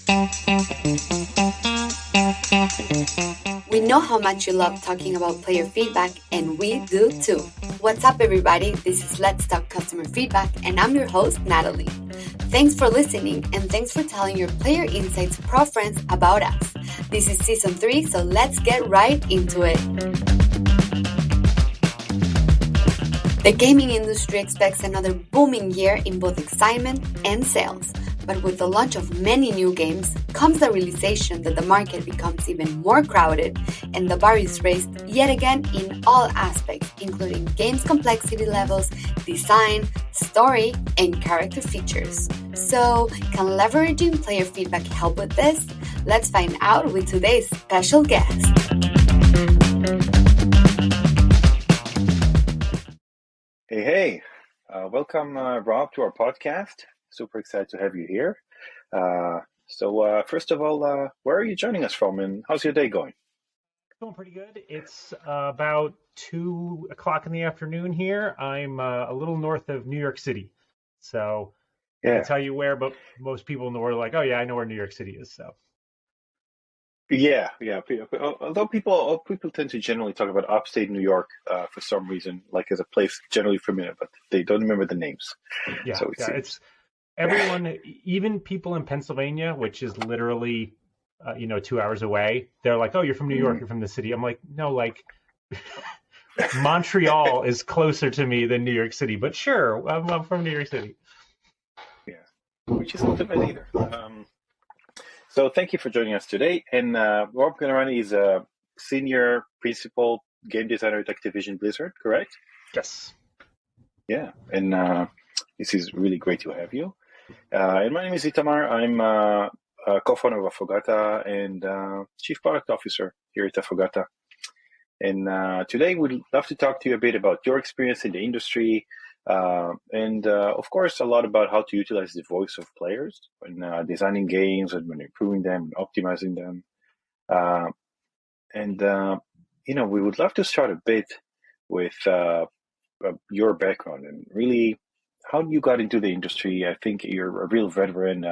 We know how much you love talking about player feedback, and we do too. What's up, everybody? This is Let's Talk Customer Feedback, and I'm your host, Natalie. Thanks for listening, and thanks for telling your Player Insights Pro friends about us. This is Season 3, so let's get right into it. The gaming industry expects another booming year in both excitement and sales. But with the launch of many new games comes the realization that the market becomes even more crowded and the bar is raised yet again in all aspects, including games' complexity levels, design, story, and character features. So, can leveraging player feedback help with this? Let's find out with today's special guest. Hey, welcome, Rob, to our podcast. Super excited to have you here. So first of all, where are you joining us from, and how's your day going? Doing pretty good. It's about 2 o'clock in the afternoon here. I'm a little north of New York City. So I can tell you where, but most people in the world are like, oh yeah, I know where New York City is. So Yeah. Although people tend to generally talk about upstate New York for some reason, like as a place generally familiar, but they don't remember the names. Yeah, so it's everyone, even people in Pennsylvania, which is literally 2 hours away. They're like, oh, you're from New York, you're from the city. I'm like, no, like Montreal is closer to me than New York City, but sure, I'm from New York City. Yeah, which is not too bad either. So thank you for joining us today. And Rob Gallerani is a senior principal game designer at Activision Blizzard, correct? Yes. Yeah, and this is really great to have you. And my name is Itamar. I'm a co-founder of Affogata and chief product officer here at Affogata. And today we'd love to talk to you a bit about your experience in the industry, and of course a lot about how to utilize the voice of players when designing games and when improving them and optimizing them. We would love to start a bit with your background and really how you got into the industry. I think you're a real veteran.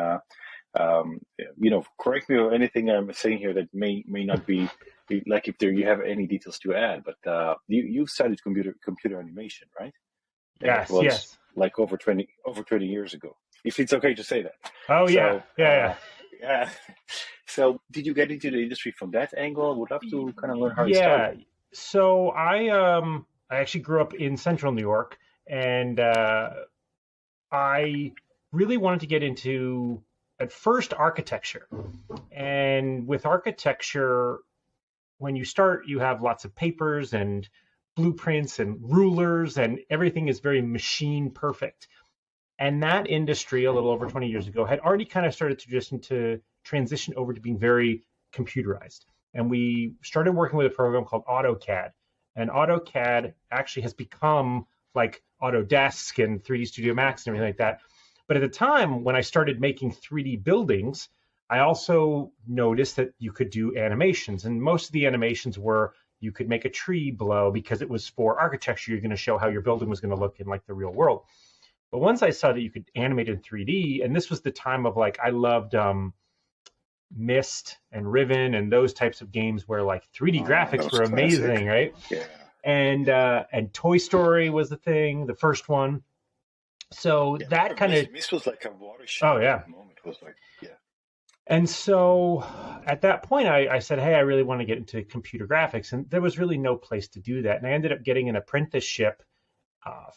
Correct me or anything I'm saying here that may not be like if you have any details to add. But you studied computer animation, right? Yes. Like over 20 years ago, if it's okay to say that. Oh, so, yeah. So did you get into the industry from that angle? Would love to kind of learn how you started. Yeah. So I actually grew up in central New York, and I really wanted to get into, at first, architecture. And with architecture, when you start, you have lots of papers and blueprints and rulers, and everything is very machine perfect. And that industry, a little over 20 years ago, had already kind of started to transition over to being very computerized. And we started working with a program called AutoCAD. And AutoCAD actually has become like Autodesk and 3D Studio Max and everything like that. But at the time when I started making 3D buildings, I also noticed that you could do animations. And most of the animations were you could make a tree blow because it was for architecture. You're going to show how your building was going to look in like the real world. But once I saw that you could animate in 3D, and this was the time of like, I loved Myst and Riven and those types of games where like 3D graphics were amazing, right? Yeah. And Toy Story was the thing, the first one. So that kind of Myst was like a watershed. Oh yeah. Moment. It was like, yeah. And so at that point, I said, hey, I really want to get into computer graphics. And there was really no place to do that. And I ended up getting an apprenticeship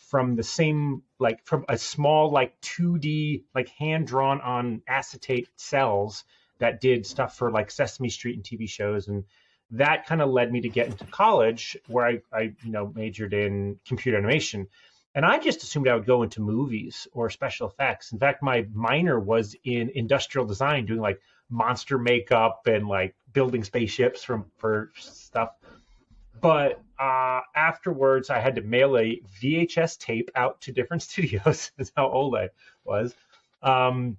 from from a small, like 2D, like hand-drawn on acetate cells that did stuff for like Sesame Street and TV shows. And that kind of led me to get into college where I majored in computer animation. And I just assumed I would go into movies or special effects. In fact, my minor was in industrial design, doing like monster makeup and like building spaceships for stuff. But afterwards, I had to mail a VHS tape out to different studios. That's how old I was. And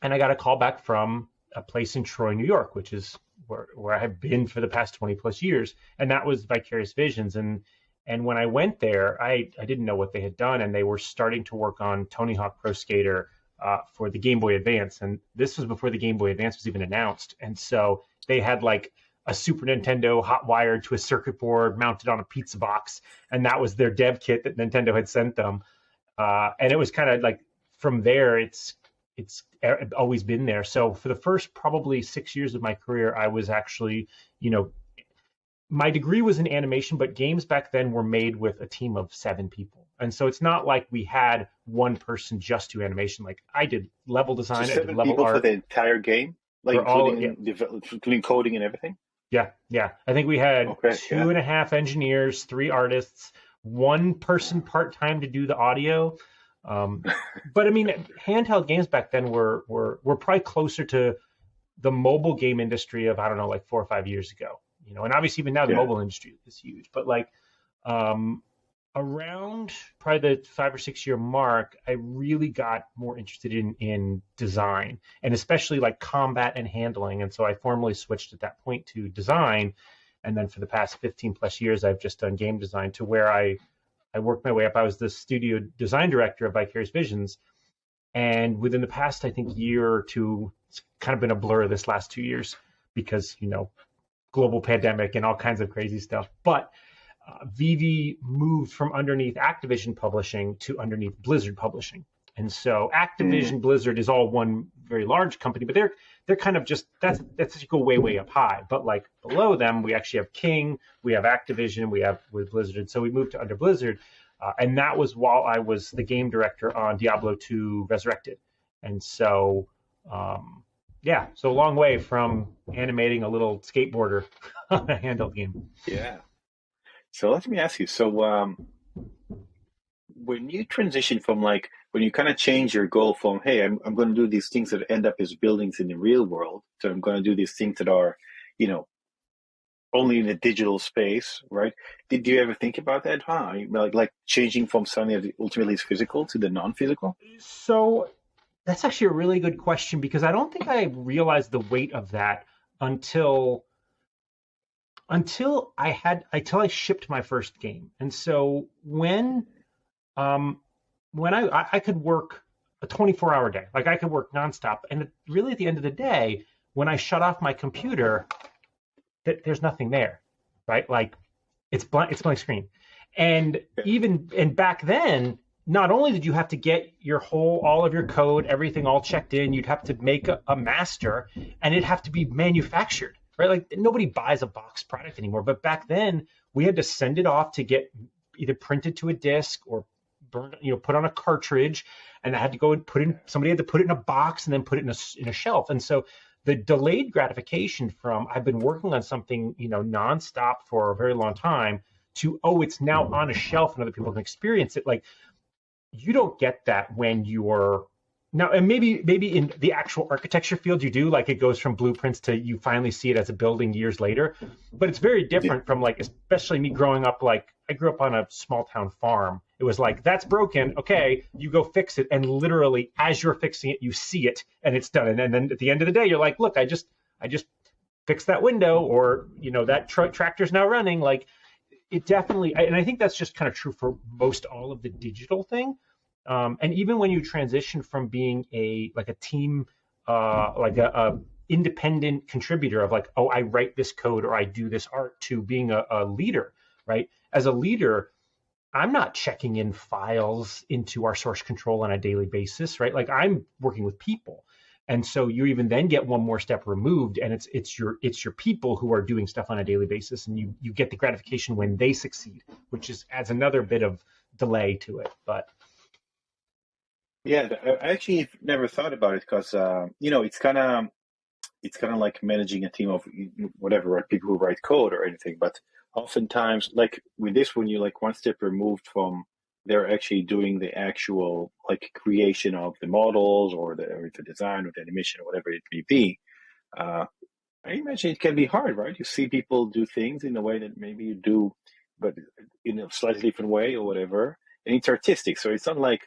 I got a call back from a place in Troy, New York, which is where I have been for the past 20 plus years. And that was Vicarious Visions. And when I went there, I didn't know what they had done, and they were starting to work on Tony Hawk Pro Skater, for the Game Boy Advance, and this was before the Game Boy Advance was even announced. And so they had like a Super Nintendo hot wired to a circuit board mounted on a pizza box, and that was their dev kit that Nintendo had sent them. And it was kind of like from there, it's always been there. So for the first probably 6 years of my career, I was actually, my degree was in animation, but games back then were made with a team of 7 people. And so it's not like we had one person just do animation. Like I did level design, So I did 7 level people art. for the entire game, like including coding and everything? Yeah. I think we had Okay, two and a half engineers, 3 artists, 1 person part-time to do the audio. But I mean, handheld games back then were probably closer to the mobile game industry of, I don't know, like 4 or 5 years ago. And obviously even now the mobile industry is huge, but like around probably the 5 or 6 year mark, I really got more interested in design, and especially like combat and handling. And so I formally switched at that point to design. And then for the past 15 plus years, I've just done game design, to where I worked my way up. I was the studio design director of Vicarious Visions. And within the past, I think, year or two, it's kind of been a blur this last 2 years because, global pandemic and all kinds of crazy stuff. But VV moved from underneath Activision Publishing to underneath Blizzard Publishing. And so Activision Blizzard is all one very large company, but they're kind of just, that's you go way up high. But like below them, we actually have King, we have Activision, we have with Blizzard. And so we moved to under Blizzard. And that was while I was the game director on Diablo 2 Resurrected. And so, so a long way from animating a little skateboarder on a handheld game. Yeah. So let me ask you, so when you transition from like, when you kind of change your goal from, hey, I'm going to do these things that end up as buildings in the real world, to I'm going to do these things that are, only in the digital space, right? Did you ever think about that? Like changing from something that ultimately is physical to the non-physical? So that's actually a really good question, because I don't think I realized the weight of that until I shipped my first game. And so when I could work a 24-hour day, like I could work nonstop, and really at the end of the day, when I shut off my computer, there's nothing there, right? Like it's blank screen. And back then, not only did you have to get all of your code, everything all checked in, you'd have to make a master, and it'd have to be manufactured, right? Like nobody buys a box product anymore. But back then we had to send it off to get either printed to a disc or put on a cartridge, and I had to go and somebody had to put it in a box and then put it in a shelf. And so the delayed gratification from I've been working on something, nonstop for a very long time to, it's now on a shelf and other people can experience it. Like you don't get that when you're now, and maybe in the actual architecture field you do, like it goes from blueprints to you finally see it as a building years later. But it's very different from like, especially me growing up, like I grew up on a small town farm. It was like, that's broken. Okay, you go fix it. And literally as you're fixing it, you see it and it's done. And then at the end of the day, you're like, look, I just fixed that window, or, that tractor's now running. Like it definitely, and I think that's just kind of true for most all of the digital thing. And even when you transition from being a team, like a independent contributor of like, I write this code or I do this art, to being a leader, right? As a leader, I'm not checking in files into our source control on a daily basis, right? Like I'm working with people. And so you even then get one more step removed, and it's your people who are doing stuff on a daily basis, and you get the gratification when they succeed, which adds another bit of delay to it. But yeah, I actually never thought about it, because it's kind of like managing a team of whatever, right? People who write code or anything. But oftentimes, like with this, when you're like one step removed from they're actually doing the actual like creation of the models or the design or the animation or whatever it may be, I imagine it can be hard, right? You see people do things in a way that maybe you do, but in a slightly different way or whatever, and it's artistic. So it's not like,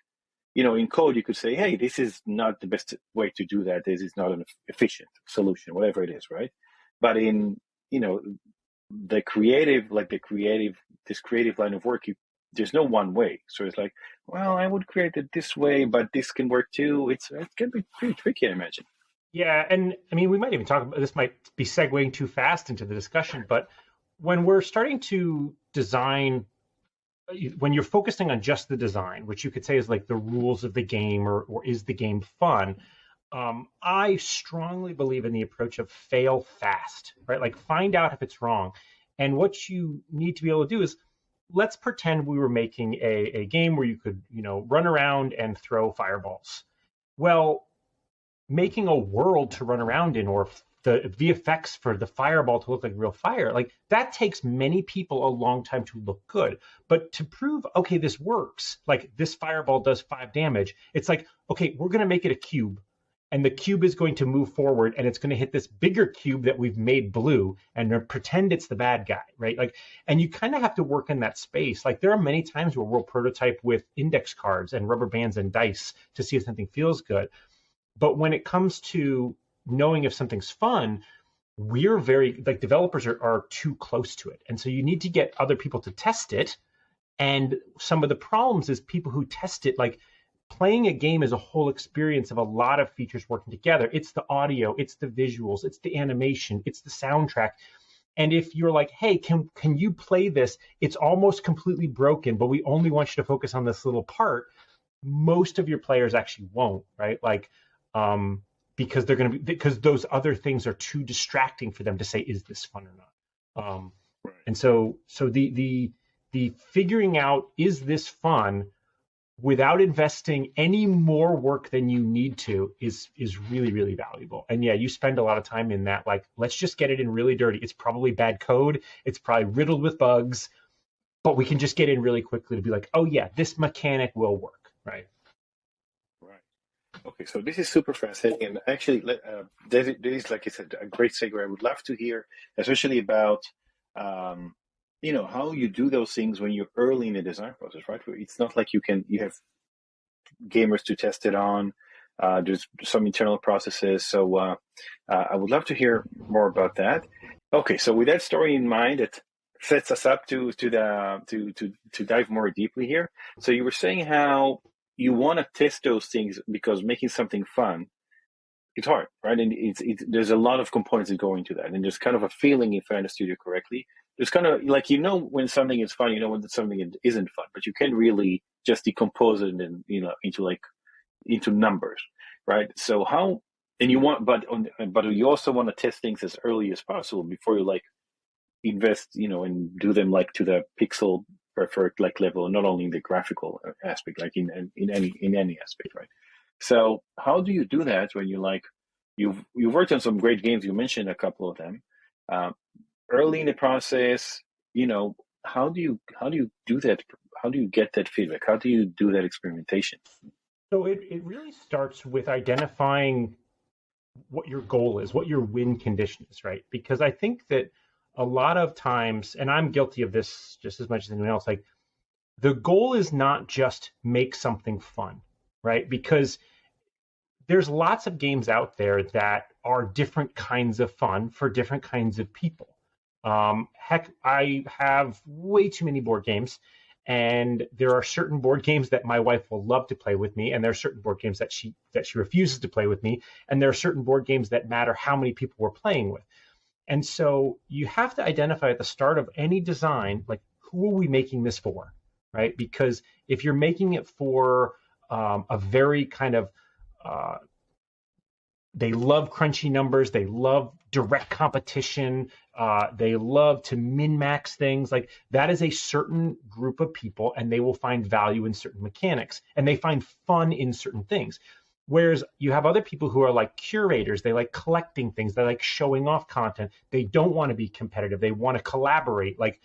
in code you could say, hey, this is not the best way to do that. This is not an efficient solution, whatever it is, right? But in, this creative line of work, there's no one way. So it's like, well, I would create it this way, but this can work too. It can be pretty tricky, I imagine. Yeah, and I mean, we might even talk about this. Might be segueing too fast into the discussion, but when we're starting to design, when you're focusing on just the design, which you could say is like the rules of the game, or is the game fun? I strongly believe in the approach of fail fast, right? Like find out if it's wrong. And what you need to be able to do is, let's pretend we were making a game where you could, run around and throw fireballs. Well, making a world to run around in, or the VFX for the fireball to look like real fire, like that takes many people a long time to look good. But to prove, okay, this works, like this fireball does 5 damage, it's like, okay, we're going to make it a cube. And the cube is going to move forward, and it's going to hit this bigger cube that we've made blue, and pretend it's the bad guy, right? Like, and you kind of have to work in that space. Like, there are many times where we'll prototype with index cards and rubber bands and dice to see if something feels good. But when it comes to knowing if something's fun, we're very, like, developers are too close to it. And so you need to get other people to test it. And some of the problems is people who test it, like, playing a game is a whole experience of a lot of features working together. It's the audio, it's the visuals, it's the animation, it's the soundtrack. And if you're like, hey, can you play this? It's almost completely broken, but we only want you to focus on this little part. Most of your players actually won't, right? Like, because they're going to be, because those other things are too distracting for them to say, is this fun or not? And so the figuring out, is this fun, without investing any more work than you need to is really, really valuable. And yeah, you spend a lot of time in that, like, let's just get it in really dirty. It's probably bad code. It's probably riddled with bugs, but we can just get in really quickly to be like, oh yeah, this mechanic will work, right? Right. Okay, so this is super fascinating. And actually, there is, like I said, a great segue. I would love to hear, especially about, how you do those things when you're early in the design process, right? It's not like you have gamers to test it on. There's some internal processes. So I would love to hear more about that. Okay, so with that story in mind, it sets us up to dive more deeply here. So you were saying how you want to test those things because making something fun, it's hard, right? And there's a lot of components that go into that. And there's kind of a feeling, if I understood you correctly, there's kind of like, when something is fun, when something isn't fun, but you can't really just decompose it and, into numbers, right? So how, and you want, but you also want to test things as early as possible before you invest, and do them to the pixel perfect level, not only in the graphical aspect, like in any aspect, right? So how do you do that when you've worked on some great games? You mentioned a couple of them. Early in the process, how do you do that? How do you get that feedback? How do you do that experimentation? So it really starts with identifying what your goal is, what your win condition is, right? Because I think that a lot of times, and I'm guilty of this just as much as anyone else, like, the goal is not just make something fun, right? Because there's lots of games out there that are different kinds of fun for different kinds of people. Heck, I have way too many board games, and there are certain board games that my wife will love to play with me, and there are certain board games that she refuses to play with me, and there are certain board games that matter how many people we're playing with. And so you have to identify at the start of any design, like, who are we making this for, right? Because if you're making it for a very kind of they love crunchy numbers, they love direct competition, they love to min-max things, like, that is a certain group of people, and they will find value in certain mechanics, and they find fun in certain things. Whereas you have other people who are like curators, they like collecting things, they like showing off content, they don't want to be competitive, they want to collaborate. Like,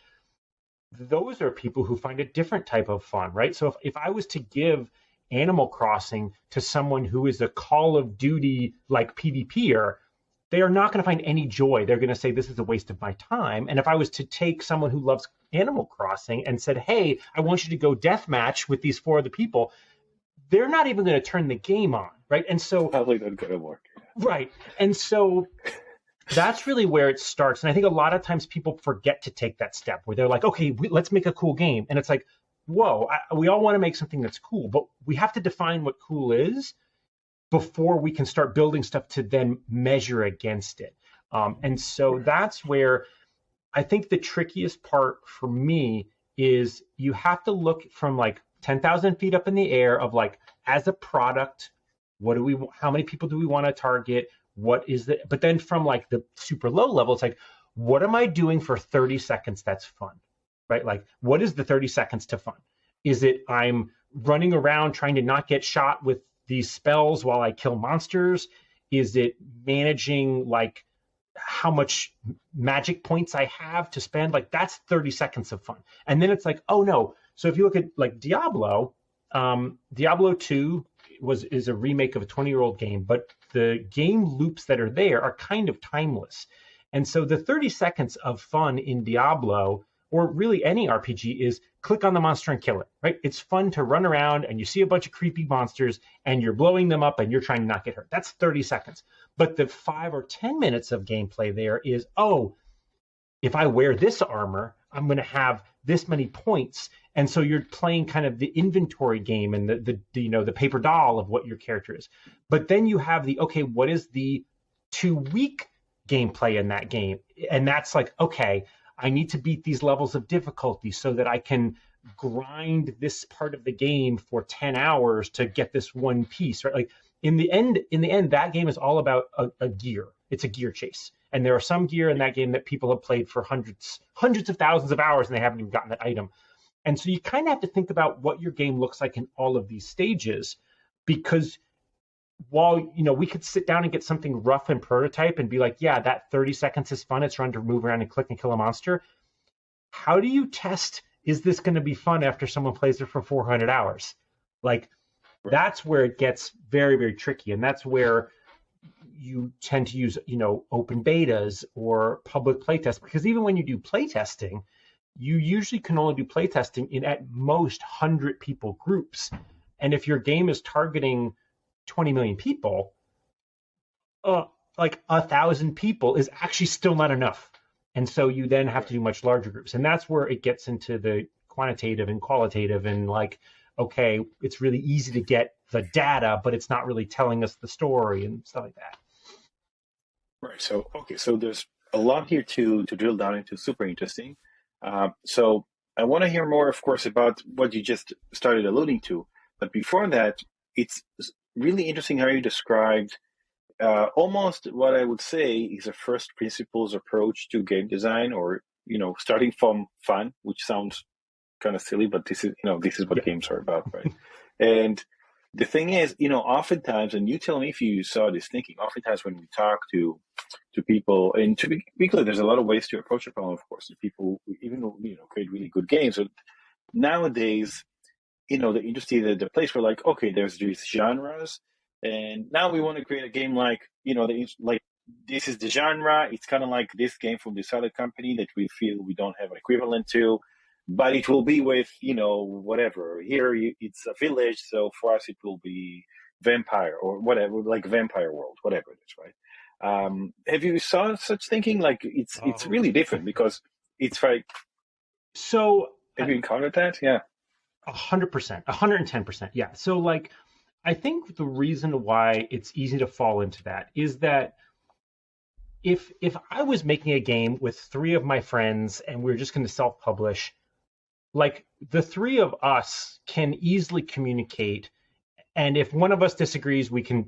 those are people who find a different type of fun, right? So if I was to give Animal Crossing to someone who is a Call of Duty like PvPer, they are not going to find any joy. They're going to say, this is a waste of my time. And if I was to take someone who loves Animal Crossing and said, hey, I want you to go deathmatch with these 4 other people, they're not even going to turn the game on, right? And so probably not going to work. Right. And so that's really where it starts. And I think a lot of times people forget to take that step where they're like, okay, let's make a cool game. And it's like, whoa, we all want to make something that's cool, but we have to define what cool is before we can start building stuff to then measure against it. And so that's where I think the trickiest part for me is you have to look from like 10,000 feet up in the air of like, as a product, how many people do we want to target? What is the, but then from like the super low level, it's like, what am I doing for 30 seconds that's fun, right? Like, what is the 30 seconds to fun? Is it I'm running around trying to not get shot with these spells while I kill monsters? Is it managing like how much magic points I have to spend? Like, that's 30 seconds of fun. And then it's like, oh no. So if you look at like Diablo, Diablo 2 is a remake of a 20-year-old game, but the game loops that are there are kind of timeless. And so the 30 seconds of fun in Diablo, or really any RPG, is click on the monster and kill it, right? It's fun to run around and you see a bunch of creepy monsters and you're blowing them up and you're trying to not get hurt. That's 30 seconds. But the 5 or 10 minutes of gameplay there is, oh, if I wear this armor, I'm going to have this many points. And so you're playing kind of the inventory game and the paper doll of what your character is. But then you have okay, what is the 2-week gameplay in that game? And that's like, okay, I need to beat these levels of difficulty so that I can grind this part of the game for 10 hours to get this one piece, right? Like in the end, that game is all about a gear. It's a gear chase. And there are some gear in that game that people have played for hundreds of thousands of hours and they haven't even gotten that item. And so you kind of have to think about what your game looks like in all of these stages, because while, we could sit down and get something rough and prototype and be like, yeah, that 30 seconds is fun. It's fun to move around and click and kill a monster. How do you test, is this going to be fun after someone plays it for 400 hours? Like, that's where it gets very, very tricky. And that's where you tend to use, open betas or public playtests, because even when you do playtesting, you usually can only do playtesting in at most 100 people groups. And if your game is targeting 20 million people, like 1,000 people is actually still not enough. And so you then have to do much larger groups. And that's where it gets into the quantitative and qualitative and like, okay, it's really easy to get the data, but it's not really telling us the story and stuff like that. Right. So, okay. So there's a lot here to drill down into. Super interesting. So I want to hear more, of course, about what you just started alluding to. But before that, it's really interesting how you described almost what I would say is a first principles approach to game design, or, starting from fun, which sounds kind of silly, but this is what games are about, right? And the thing is, oftentimes, and you tell me if you saw this thinking, oftentimes when we talk to people, and to be clear, there's a lot of ways to approach a problem, of course. People, even create really good games. But nowadays, the industry, the place where like, okay, there's these genres, and now we want to create a game like, like this is the genre. It's kind of like this game from this other company that we feel we don't have an equivalent to, but it will be with, whatever. Here it's a village, so for us it will be vampire or whatever, like Vampire World, whatever it is, right? Have you saw such thinking? Like it's really different because it's like. So have you encountered that? Yeah. 100%, 110%. Yeah. So like, I think the reason why it's easy to fall into that is that if I was making a game with 3 of my friends and we were just going to self-publish, like the 3 of us can easily communicate. And if one of us disagrees, we can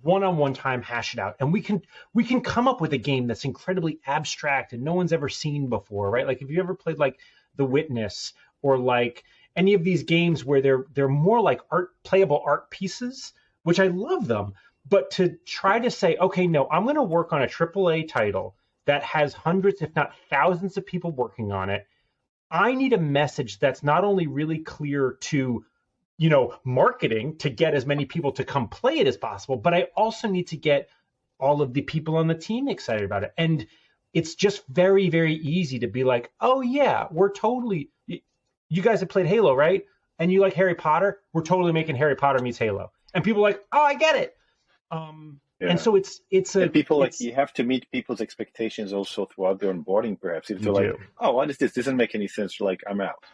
one-on-one time hash it out, and we can come up with a game that's incredibly abstract and no one's ever seen before, right? Like if you ever played like The Witness or like any of these games where they're more like playable art pieces, which I love them, but to try to say, okay, no, I'm going to work on a AAA title that has hundreds, if not thousands of people working on it. I need a message that's not only really clear to marketing to get as many people to come play it as possible, but I also need to get all of the people on the team excited about it. And it's just very, very easy to be like, oh yeah, you guys have played Halo, right? And you like Harry Potter? We're totally making Harry Potter meets Halo. And people are like, oh, I get it. Yeah. And so and people you have to meet people's expectations also throughout their onboarding, perhaps. If they're like, oh, what is this? Doesn't make any sense. Like, I'm out.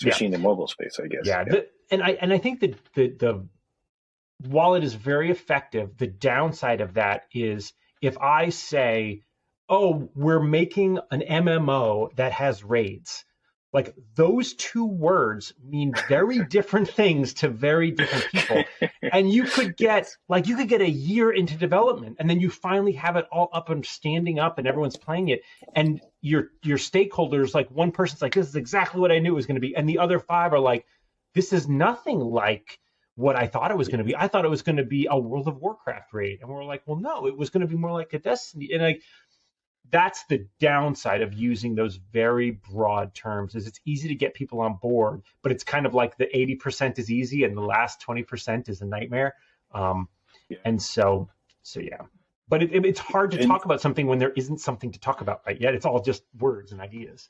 especially in the mobile space, I guess. Yeah. I think that the while it is very effective, the downside of that is if I say, oh, we're making an MMO that has raids, like those two words mean very different things to very different people. And you could get a year into development and then you finally have it all up and standing up and everyone's playing it. And your stakeholders, like one person's like, this is exactly what I knew it was going to be. And the other five are like, this is nothing like what I thought it was going to be. I thought it was going to be a World of Warcraft raid. And we're like, well, no, it was going to be more like a Destiny. And like, that's the downside of using those very broad terms is it's easy to get people on board, but it's kind of like the 80% is easy and the last 20% is a nightmare. And so yeah, but it's hard to talk about something when there isn't something to talk about, right? Yet it's all just words and ideas.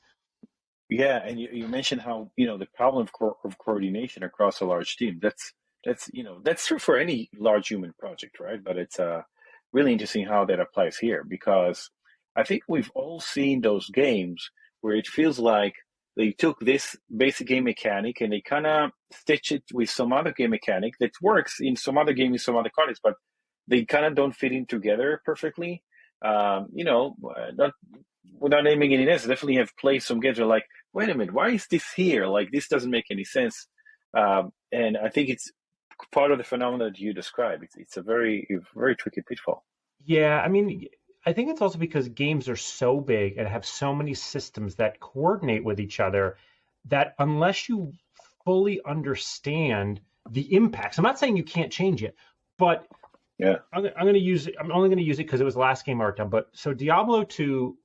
Yeah. And you mentioned how, the problem of coordination across a large team, that's true for any large human project, right? But it's really interesting how that applies here, because I think we've all seen those games where it feels like they took this basic game mechanic and they kind of stitch it with some other game mechanic that works in some other game in some other context, but they kind of don't fit in together perfectly. Not without naming any names, I definitely have played some games where like, wait a minute, why is this here? Like, this doesn't make any sense. And I think it's part of the phenomenon that you described. It's a very, very tricky pitfall. Yeah, I mean, I think it's also because games are so big and have so many systems that coordinate with each other that unless you fully understand the impacts, I'm not saying you can't change it, but yeah, I'm going to use it. I'm only going to use it because it was the last game I worked on. But so Diablo 2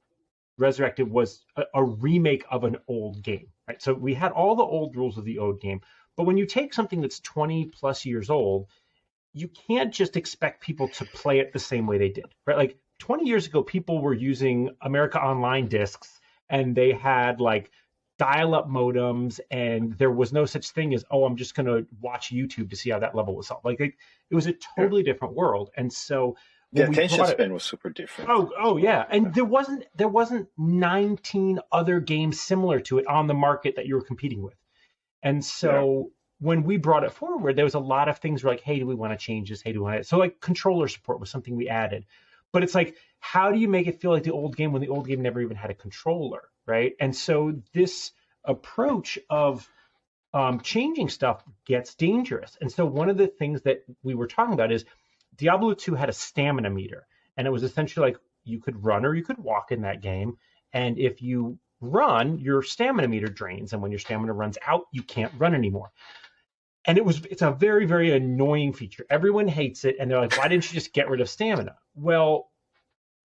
Resurrected was a remake of an old game, right? So we had all the old rules of the old game, but when you take something that's 20 plus years old, you can't just expect people to play it the same way they did, right? Like 20 years ago, people were using America Online discs and they had like dial-up modems and there was no such thing as, oh, I'm just going to watch YouTube to see how that level was solved. Like it was a totally different world. And so the attention span was super different. Oh yeah. And there wasn't 19 other games similar to it on the market that you were competing with. And so when we brought it forward, there was a lot of things were like, hey, do we want to change this? Hey, do we want to? So like controller support was something we added. But it's like, how do you make it feel like the old game when the old game never even had a controller, right? And so this approach of changing stuff gets dangerous. And so one of the things that we were talking about is Diablo 2 had a stamina meter. And it was essentially like you could run or you could walk in that game. And if you run, your stamina meter drains. And when your stamina runs out, you can't run anymore. And it's a very, very annoying feature. Everyone hates it. And they're like, why didn't you just get rid of stamina? Well,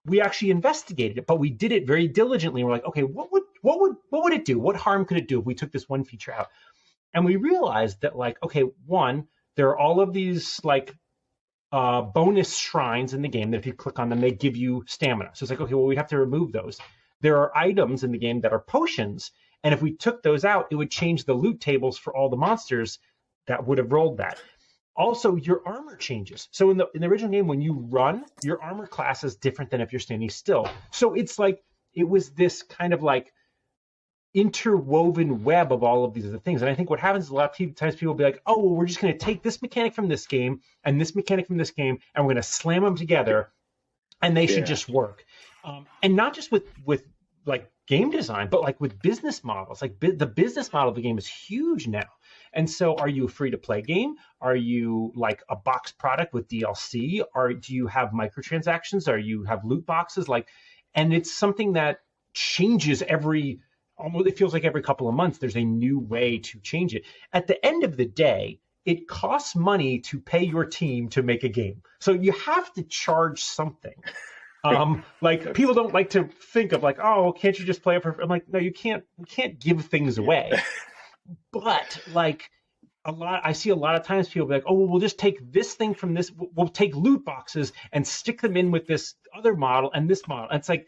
we actually investigated it, but we did it very diligently. And we're like, okay, what would it do? What harm could it do if we took this one feature out? And we realized that like, okay, one, there are all of these like bonus shrines in the game that if you click on them, they give you stamina. So it's like, okay, well, we have to remove those. There are items in the game that are potions. And if we took those out, it would change the loot tables for all the monsters that would have rolled that. Also, your armor changes. So in the original game, when you run, your armor class is different than if you're standing still. So it's like, it was this kind of like interwoven web of all of these other things. And I think what happens is a lot of times people will be like, oh, well, we're just going to take this mechanic from this game and this mechanic from this game, and we're going to slam them together, and they should just work. And not just with like game design, but like with business models. Like the business model of the game is huge now. And so are you a free-to-play game? Are you like a box product with DLC? Do you have microtransactions? Or you have loot boxes? And it's something that changes it feels like every couple of months, there's a new way to change it. At the end of the day, it costs money to pay your team to make a game. So you have to charge something. Like people don't like to think of like, oh, can't you just play it for? I'm like, no, you can't give things away. But like I see a lot of times people be like, oh, well, we'll just take this thing from this. We'll take loot boxes and stick them in with this other model and this model. And it's like,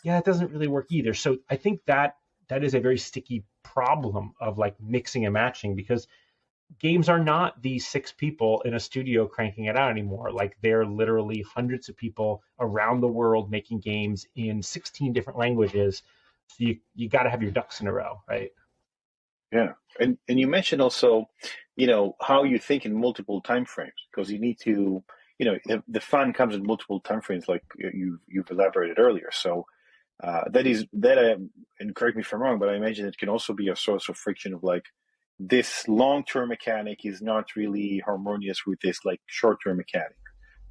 yeah, it doesn't really work either. So I think that is a very sticky problem of like mixing and matching, because games are not these 6 people in a studio cranking it out anymore. Like they're literally hundreds of people around the world making games in 16 different languages. So you got to have your ducks in a row, right? Yeah, and you mentioned also, how you think in multiple time frames, because you need to, the fun comes in multiple time frames, like you've elaborated earlier. So and correct me if I'm wrong, but I imagine it can also be a source of friction of like this long-term mechanic is not really harmonious with this like short-term mechanic,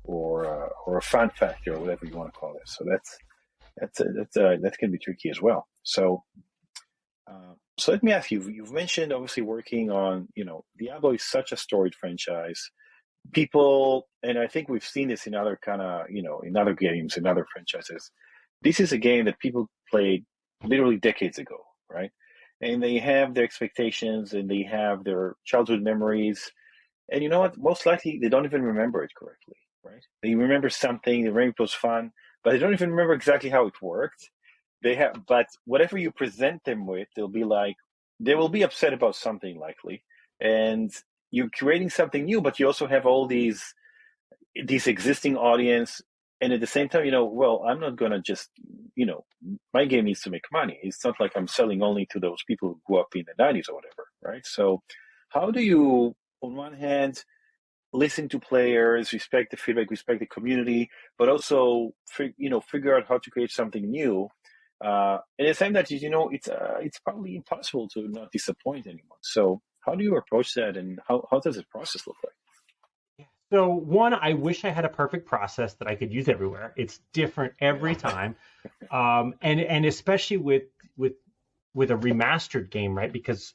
or a fun factor, or whatever you want to call it. So that can be tricky as well. So let me ask you, you've mentioned obviously working on, Diablo is such a storied franchise. People, and I think we've seen this in other kind of, in other games, in other franchises. This is a game that people played literally decades ago, right? And they have their expectations and they have their childhood memories. And you know what? Most likely they don't even remember it correctly, right? They remember something, they remember it was fun, but they don't even remember exactly how it worked. But whatever you present them with, they will be upset about something likely, and you're creating something new. But you also have all these existing audience, and at the same time, well, I'm not gonna just, my game needs to make money. It's not like I'm selling only to those people who grew up in the '90s or whatever, right? So, how do you, on one hand, listen to players, respect the feedback, respect the community, but also figure out how to create something new? And at the same time, it's probably impossible to not disappoint anyone. So how do you approach that, and how does this process look like? So one, I wish I had a perfect process that I could use everywhere. It's different every time, and especially with a remastered game, right? Because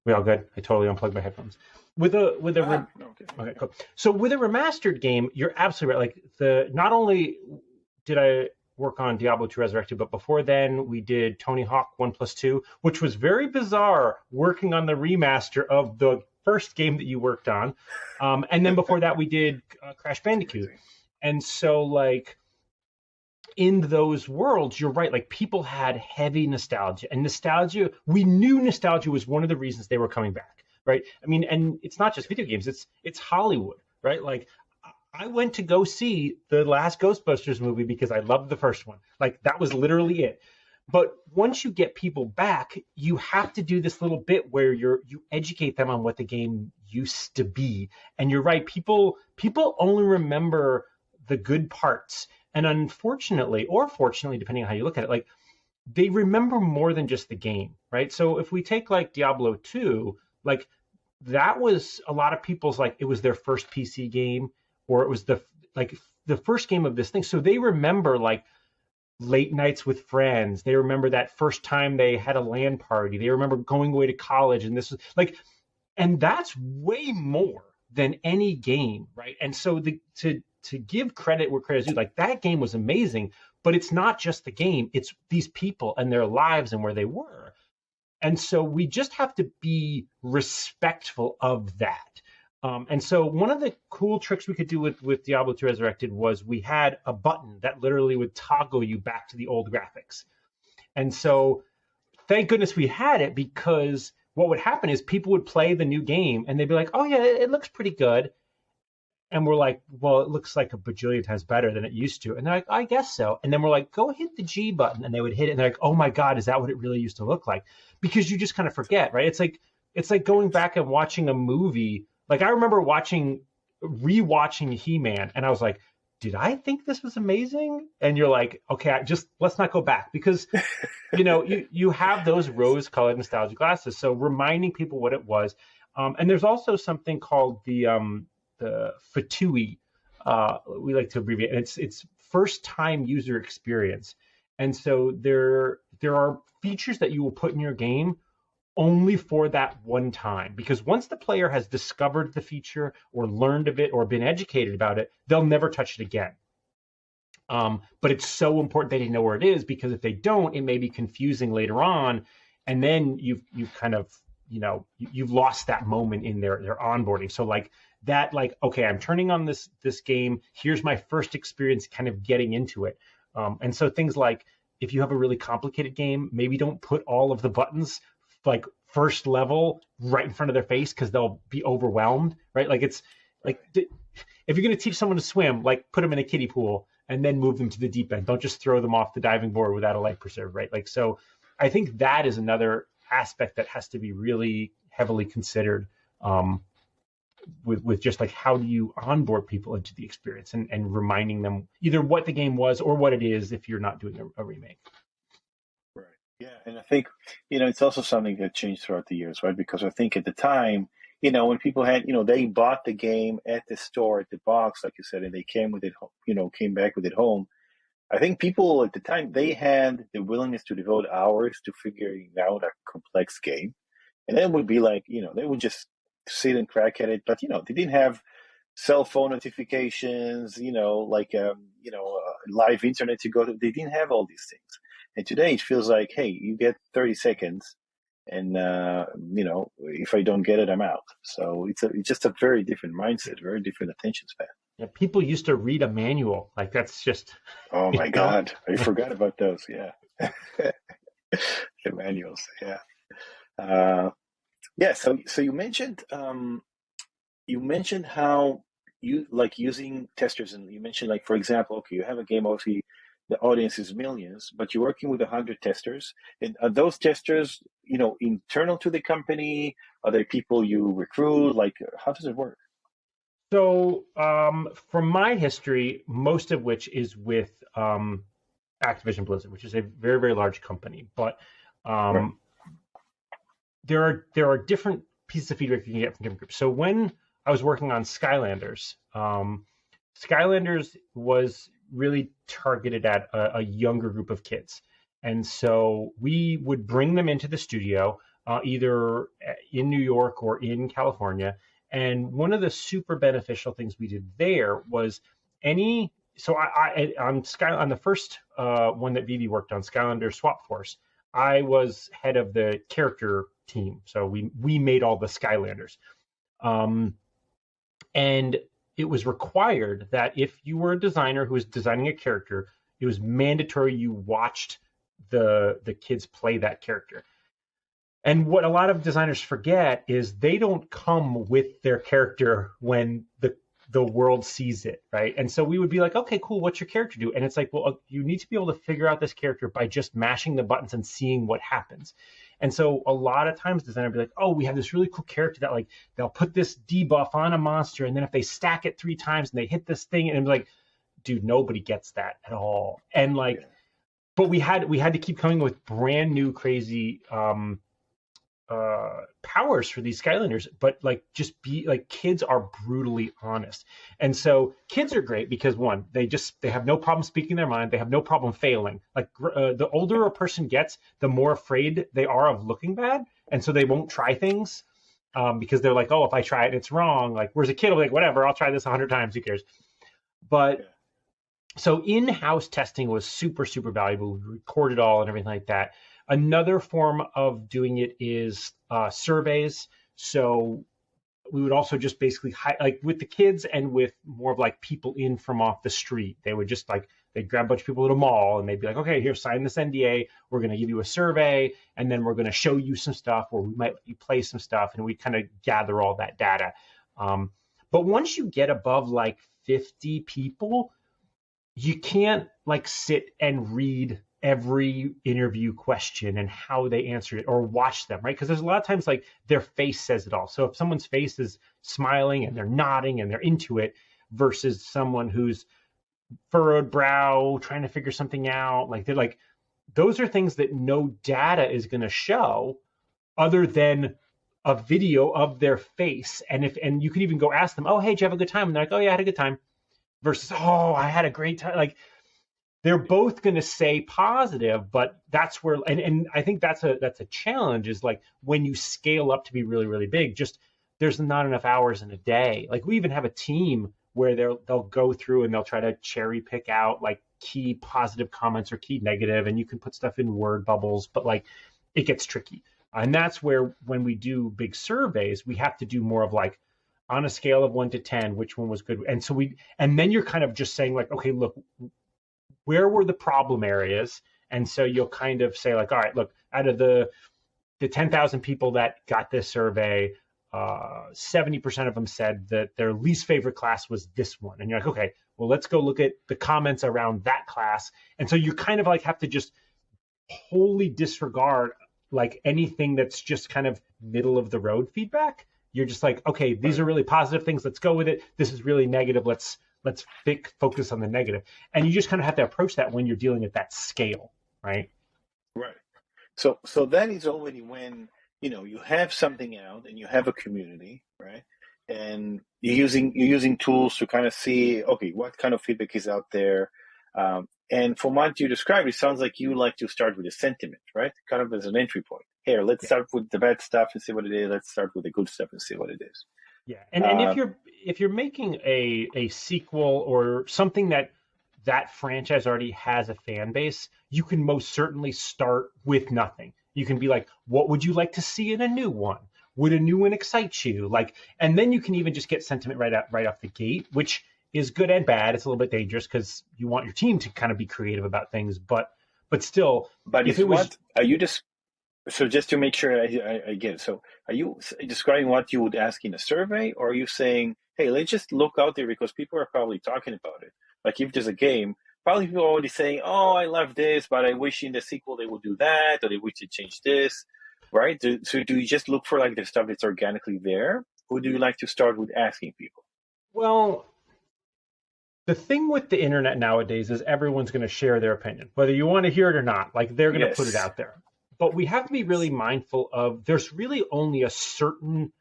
we all good? I totally unplugged my headphones. Okay, cool. So with a remastered game, you're absolutely right. Like not only did I work on Diablo 2 Resurrected, but before then we did Tony Hawk 1+2, which was very bizarre, working on the remaster of the first game that you worked on. And then before that we did Crash Bandicoot. And so like in those worlds, you're right, like people had heavy nostalgia, and we knew nostalgia was one of the reasons they were coming back, right? I mean, and it's not just video games, it's Hollywood, right? Like I went to go see the last Ghostbusters movie because I loved the first one. Like that was literally it. But once you get people back, you have to do this little bit where you educate them on what the game used to be. And you're right, people only remember the good parts. And unfortunately, or fortunately, depending on how you look at it, like they remember more than just the game, right? So if we take like Diablo 2, like that was a lot of people's, like it was their first PC game, or it was the first game of this thing. So they remember like late nights with friends. They remember that first time they had a LAN party. They remember going away to college. And this was like, and that's way more than any game, right? And so to give credit where credit is due, like that game was amazing, but it's not just the game, it's these people and their lives and where they were. And so we just have to be respectful of that. And so one of the cool tricks we could do with Diablo 2 Resurrected was we had a button that literally would toggle you back to the old graphics. And so thank goodness we had it, because what would happen is people would play the new game and they'd be like, oh yeah, it looks pretty good. And we're like, well, it looks like a bajillion times better than it used to. And they're like, I guess so. And then we're like, go hit the G button. And they would hit it and they're like, oh my God, is that what it really used to look like? Because you just kind of forget, right? It's like going back and watching a movie. Like I remember rewatching He-Man, and I was like, did I think this was amazing? And you're like, okay, let's not go back, because you have those rose-colored nostalgia glasses. So reminding people what it was. And there's also something called the FTUE. We like to abbreviate, and it's first time user experience. And so there are features that you will put in your game only for that one time, because once the player has discovered the feature or learned of it or been educated about it, they'll never touch it again. But it's so important they know where it is, because if they don't, it may be confusing later on, and then you've kind of you've lost that moment in their onboarding. So like that, like, okay, I'm turning on this game. Here's my first experience kind of getting into it. And so things like, if you have a really complicated game, maybe don't put all of the buttons like first level right in front of their face, because they'll be overwhelmed, right? Like it's like, if you're going to teach someone to swim, like put them in a kiddie pool and then move them to the deep end. Don't just throw them off the diving board without a life preserver, right? Like, so I think that is another aspect that has to be really heavily considered with just like how do you onboard people into the experience and reminding them either what the game was or what it is if you're not doing a remake. Right. Yeah, and I think, it's also something that changed throughout the years, right? Because I think at the time, when people had, they bought the game at the store, at the box, like you said, and they came with it, came back with it home. I think people at the time, they had the willingness to devote hours to figuring out a complex game. And then it would be like, they would just sit and crack at it. But, they didn't have cell phone notifications, live internet to go to. They didn't have all these things. And today it feels like, hey, you get 30 seconds and, if I don't get it, I'm out. So it's just a very different mindset, very different attention span. Yeah, people used to read a manual. Like that's just. Oh my God. I forgot about those. Yeah. The manuals. Yeah. So you mentioned how you like using testers, and you mentioned, like, for example, okay, you have a game, obviously the audience is millions, but you're working with 100 testers, and are those testers, internal to the company? Are they people you recruit? Like, how does it work? So, from my history, most of which is with Activision Blizzard, which is a very, very large company, but right. There are different pieces of feedback you can get from different groups. So when I was working on Skylanders, Skylanders was really targeted at a younger group of kids. And so we would bring them into the studio, either in New York or in California. And one of the super beneficial things we did there was on the first one that Vivi worked on, Skylanders Swap Force, I was head of the character team. So we made all the Skylanders. And it was required that if you were a designer who was designing a character, it was mandatory you watched the kids play that character. And what a lot of designers forget is they don't come with their character when the world sees it, right? And so we would be like, okay, cool, what's your character do? And it's like, well, you need to be able to figure out this character by just mashing the buttons and seeing what happens. And so a lot of times designers will be like, oh, we have this really cool character that, like, they'll put this debuff on a monster, and then if they stack it 3 times and they hit this thing, and I'm like, dude, nobody gets that at all. And like, yeah. But we had to keep coming with brand new crazy powers for these Skylanders, but like just be like, kids are brutally honest. And so kids are great because, one, they have no problem speaking their mind. They have no problem failing. Like the older a person gets, the more afraid they are of looking bad. And so they won't try things because they're like, oh, if I try it, it's wrong. Like, whereas a kid will be like, whatever, I'll try this 100 times. Who cares? But so in-house testing was super, super valuable. We recorded all and everything like that. Another form of doing it is surveys. So we would also just basically, like with the kids and with more of like people in from off the street, they would just like, they'd grab a bunch of people at a mall and they'd be like, okay, here, sign this NDA. We're going to give you a survey, and then we're going to show you some stuff, or we might let you play some stuff, and we kind of gather all that data. But once you get above like 50 people, you can't like sit and read every interview question and how they answered it, or watch them, right? Because there's a lot of times like their face says it all. So if someone's face is smiling and they're nodding and they're into it versus someone who's furrowed brow trying to figure something out, like they're like, those are things that no data is going to show other than a video of their face. And you could even go ask them, oh, hey, did you have a good time? And they're like, oh yeah, I had a good time, versus, oh, I had a great time. Like, they're both going to say positive, but that's where, and I think that's a challenge, is like when you scale up to be really, really big, just there's not enough hours in a day. Like, we even have a team where they'll go through and they'll try to cherry pick out like key positive comments or key negative, and you can put stuff in word bubbles, but like it gets tricky. And that's where, when we do big surveys, we have to do more of like, on a scale of 1 to 10, which one was good. And so and then you're kind of just saying like, okay, look, where were the problem areas? And so you'll kind of say like, all right, look, out of the 10,000 people that got this survey, 70% of them said that their least favorite class was this one. And you're like, okay, well, let's go look at the comments around that class. And so you kind of like have to just wholly disregard like anything that's just kind of middle of the road feedback. You're just like, okay, these are really positive things. Let's go with it. This is really negative. Let's focus on the negative. And you just kind of have to approach that when you're dealing at that scale, right? Right. So that is already when, you have something out and you have a community, right? And you're using tools to kind of see, okay, what kind of feedback is out there. And from what you described, it sounds like you like to start with a sentiment, right? Kind of as an entry point. Here, let's start with the bad stuff and see what it is. Let's start with the good stuff and see what it is. Yeah, and if you're making a sequel or something that franchise already has a fan base, you can most certainly start with nothing. You can be like, what would you like to see in a new one? Would a new one excite you? Like, and then you can even just get sentiment right off the gate, which is good and bad. It's a little bit dangerous because you want your team to kind of be creative about things, but still. But if it was, are you just so just to make sure I get it? So are you describing what you would ask in a survey, or are you saying, hey, let's just look out there because people are probably talking about it? Like if there's a game, probably people are already saying, oh, I love this, but I wish in the sequel they would do that, or they wish to change this, right? So do you just look for like the stuff that's organically there, or do you like to start with asking people? Well, the thing with the internet nowadays is everyone's going to share their opinion, whether you want to hear it or not. Like they're going to put it out there. But we have to be really mindful of there's really only a certain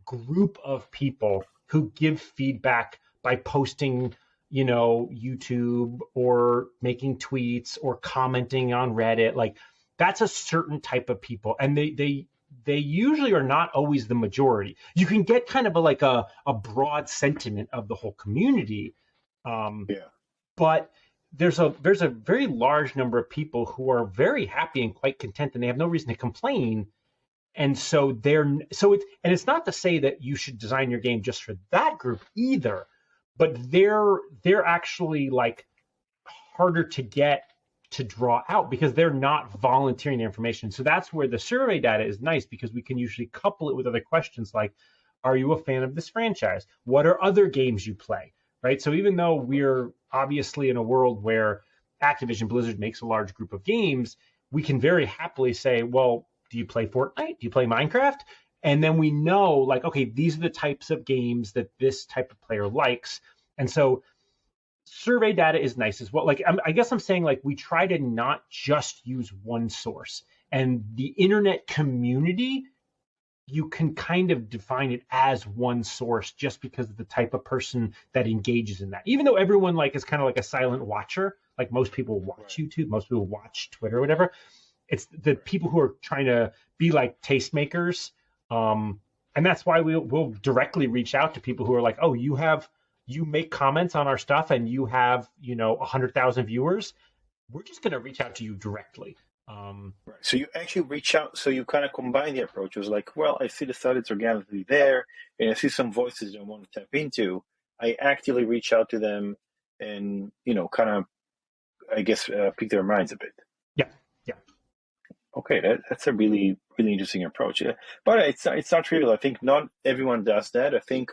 group of people who give feedback by posting, YouTube or making tweets or commenting on Reddit. Like that's a certain type of people. And they usually are not always the majority. You can get kind of a broad sentiment of the whole community. But there's a very large number of people who are very happy and quite content, and they have no reason to complain. And so it's not to say that you should design your game just for that group either, but they're actually like harder to get to draw out because they're not volunteering their information. So that's where the survey data is nice because we can usually couple it with other questions like, are you a fan of this franchise? What are other games you play? Right. So even though we're obviously in a world where Activision Blizzard makes a large group of games, we can very happily say, well, do you play Fortnite? Do you play Minecraft? And then we know like, okay, these are the types of games that this type of player likes. And so survey data is nice as well. Like, I guess I'm saying like we try to not just use one source, and the internet community, you can kind of define it as one source just because of the type of person that engages in that. Even though everyone like is kind of like a silent watcher, like most people watch YouTube, most people watch Twitter or whatever. It's the people who are trying to be like tastemakers. And that's why we'll directly reach out to people who are like, oh, you make comments on our stuff and you have, 100,000 viewers. We're just going to reach out to you directly. Right. So you actually reach out, so you kind of combine the approaches like, well, I see the stuff that's organically there, and I see some voices that I want to tap into. I actively reach out to them and, kind of, I guess, pick their minds a bit. Yeah. Okay, that's a really, really interesting approach. Yeah. But it's not trivial. I think not everyone does that. I think,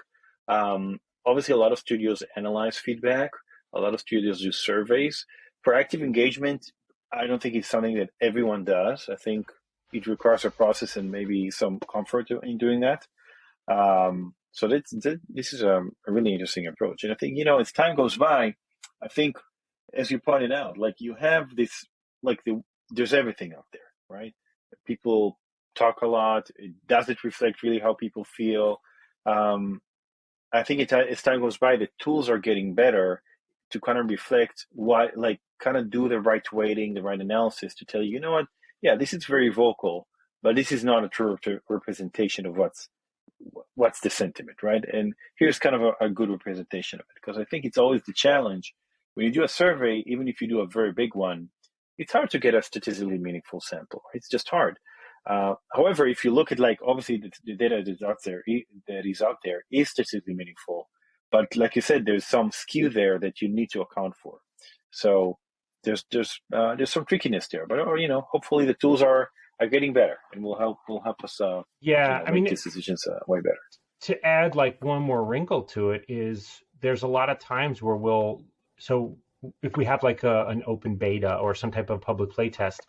obviously, a lot of studios analyze feedback. A lot of studios do surveys. For active engagement, I don't think it's something that everyone does. I think it requires a process and maybe some comfort in doing that. So this is a really interesting approach. And I think, as time goes by, I think, as you pointed out, like you have this, there's everything out there, right? People talk a lot. Does it reflect really how people feel? I think as time goes by, the tools are getting better to kind of reflect what, kind of do the right weighting, the right analysis to tell you, you know what? Yeah, this is very vocal, but this is not a true representation of what's the sentiment, right? And here's kind of a good representation of it, because I think it's always the challenge when you do a survey, even if you do a very big one, it's hard to get a statistically meaningful sample. It's just hard. However, if you look at obviously the data that is out there is statistically meaningful, but like you said, there's some skew there that you need to account for. So there's some trickiness there, but hopefully the tools are getting better and will help us make these decisions way better. To add one more wrinkle to it is there's a lot of times where if we have like an open beta or some type of public play test,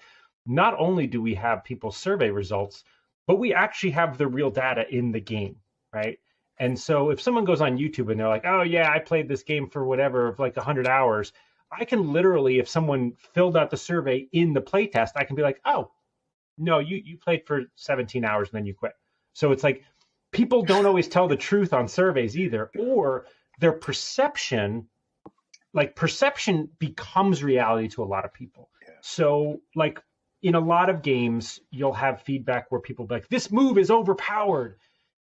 not only do we have people's survey results, but we actually have the real data in the game, right? And so if someone goes on YouTube and they're like, oh yeah, I played this game for whatever, of like 100 hours, I can literally, if someone filled out the survey in the play test, I can be like, oh, no, you played for 17 hours and then you quit. So it's like, people don't always tell the truth on surveys either, or their perception becomes reality to a lot of people. Yeah. So like in a lot of games, you'll have feedback where people be like, this move is overpowered.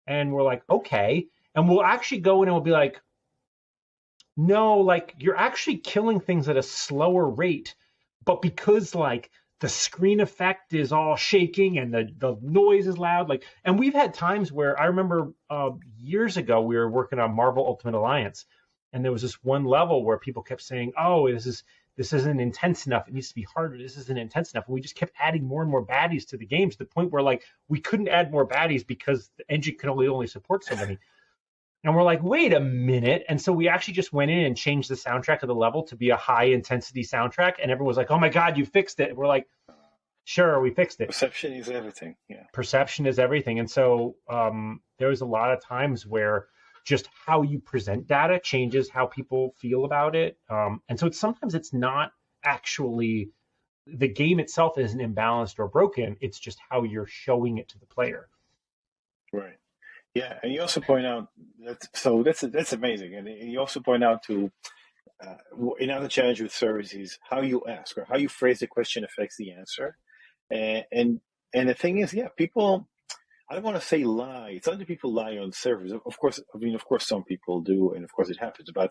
And we're like, okay. And we'll actually go in and we'll be like, no, like you're actually killing things at a slower rate, but because like the screen effect is all shaking and the noise is loud, like, and we've had times where I remember years ago we were working on Marvel Ultimate Alliance, and there was this one level where people kept saying, oh, this isn't intense enough, it needs to be harder, this isn't intense enough, and we just kept adding more and more baddies to the game, to the point where like we couldn't add more baddies because the engine could only support so many. And we're like, wait a minute. And so we actually just went in and changed the soundtrack of the level to be a high intensity soundtrack. And everyone was like, oh my God, you fixed it. And we're like, sure, we fixed it. Perception is everything. Yeah. Perception is everything. And so there was a lot of times where just how you present data changes how people feel about it. And so sometimes it's not actually the game itself isn't imbalanced or broken. It's just how you're showing it to the player. Right. Yeah, and you also point out that's amazing, and you also point out to another challenge with services, how you ask or how you phrase the question affects the answer, and the thing is, yeah, people, I don't want to say lie. It's not that people lie on servers. Of course, some people do, and of course it happens, but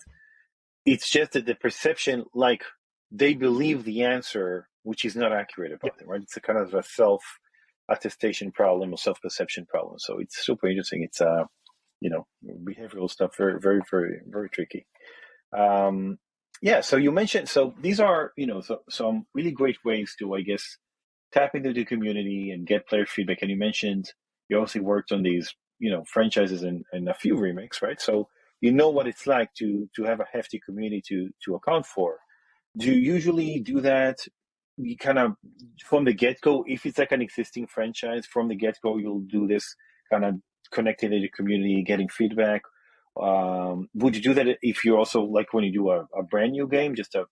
it's just that the perception, like they believe the answer, which is not accurate about them, right? It's a kind of a self-attestation problem or self-perception problem. So it's super interesting. It's behavioral stuff, very, very, very, very tricky. So you mentioned, so these are, some really great ways to, I guess, tap into the community and get player feedback. And you mentioned you also worked on these, franchises and a few remakes, right? So you know what it's like to have a hefty community to account for. Do you usually do that? You kind of from the get-go, if it's like an existing franchise, from the get-go, you'll do this kind of connecting to the community, getting feedback. Would you do that if you're also like when you do a brand new game, just a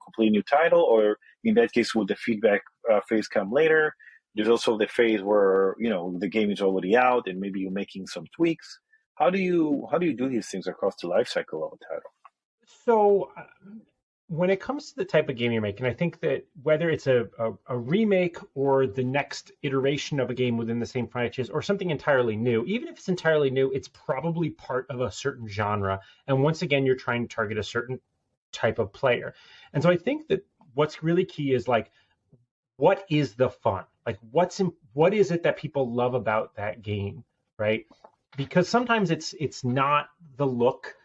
completely new title, or in that case, would the feedback phase come later? There's also the phase where the game is already out and maybe you're making some tweaks. How do you do these things across the life cycle of a title? So when it comes to the type of game you're making, I think that whether it's a remake or the next iteration of a game within the same franchise or something entirely new, even if it's entirely new, it's probably part of a certain genre. And once again, you're trying to target a certain type of player. And so I think that what's really key is like, what is the fun? Like what is it that people love about that game, right? Because sometimes it's not the look,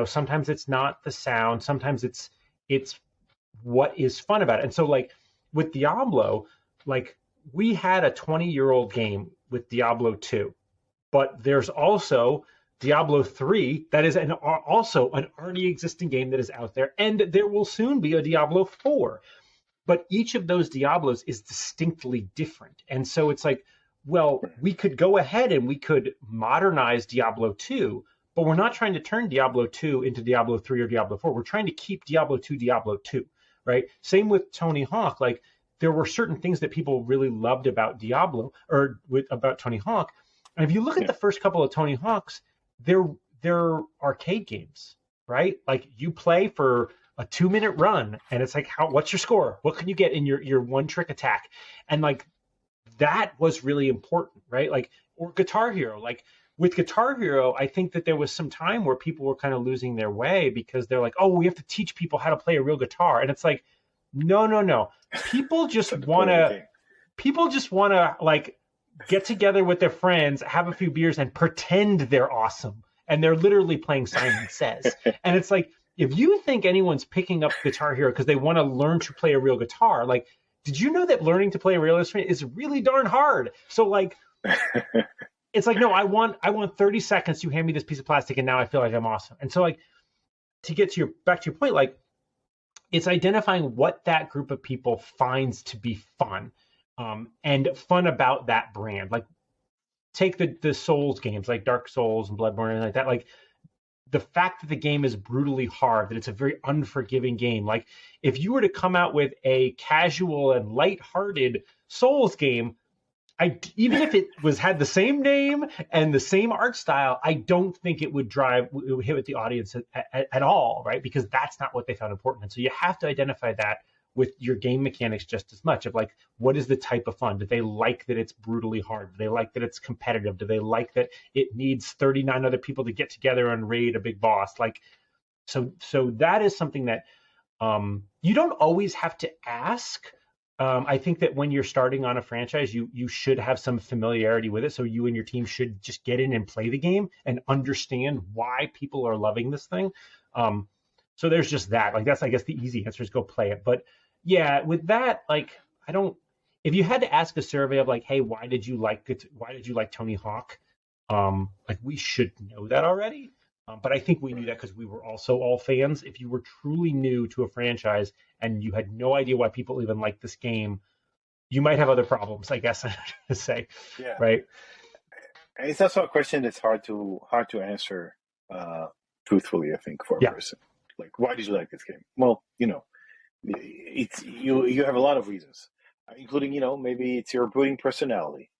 sometimes it's not the sound, sometimes it's what is fun about it. And so like with Diablo, like we had a 20-year-old game with Diablo 2, but there's also Diablo 3 that is also an already existing game that is out there, and there will soon be a Diablo 4. But each of those Diablos is distinctly different. And so it's like, well, we could go ahead and we could modernize Diablo 2, but we're not trying to turn Diablo 2 into Diablo 3 or Diablo 4. We're trying to keep Diablo 2, Diablo 2, right? Same with Tony Hawk. Like there were certain things that people really loved about Diablo or about Tony Hawk. And if you look at the first couple of Tony Hawks, they're arcade games, right? Like you play for a 2-minute run and it's like, what's your score? What can you get in your one trick attack? And like that was really important, right? Like, or Guitar Hero, like with Guitar Hero, I think that there was some time where people were kind of losing their way because they're like, oh, we have to teach people how to play a real guitar. And it's like, no. People just want to like get together with their friends, have a few beers and pretend they're awesome. And they're literally playing Simon Says. And it's like, if you think anyone's picking up Guitar Hero because they want to learn to play a real guitar, like, did you know that learning to play a real instrument is really darn hard? So like, it's like, no, I want 30 seconds. You hand me this piece of plastic and now I feel like I'm awesome. And so like, to get back to your point, like it's identifying what that group of people finds to be fun, and fun about that brand. Like, take the Souls games like Dark Souls and Bloodborne and like that. Like, the fact that the game is brutally hard, that it's a very unforgiving game. Like, if you were to come out with a casual and lighthearted Souls game, even if it had the same name and the same art style, I don't think it would hit with the audience at all, right? Because that's not what they found important. And so you have to identify that with your game mechanics just as much, of like, what is the type of fun? Do they like that it's brutally hard? Do they like that it's competitive? Do they like that it needs 39 other people to get together and raid a big boss? Like, so that is something that you don't always have to ask. I think that when you're starting on a franchise, you should have some familiarity with it. So you and your team should just get in and play the game and understand why people are loving this thing. So there's just that. Like, that's, I guess, the easy answer is go play it. But yeah, with that, like, if you had to ask a survey of like, hey, why did you like it? Why did you like Tony Hawk? Like, we should know that already. But I think we knew that because we were also all fans. If you were truly new to a franchise and you had no idea why people even like this game, you might have other problems, I guess, to say. Yeah. Right. And it's also a question that's hard to answer truthfully, I think, for a person. Like, why did you like this game? Well, it's you have a lot of reasons, including, maybe it's your brooding personality.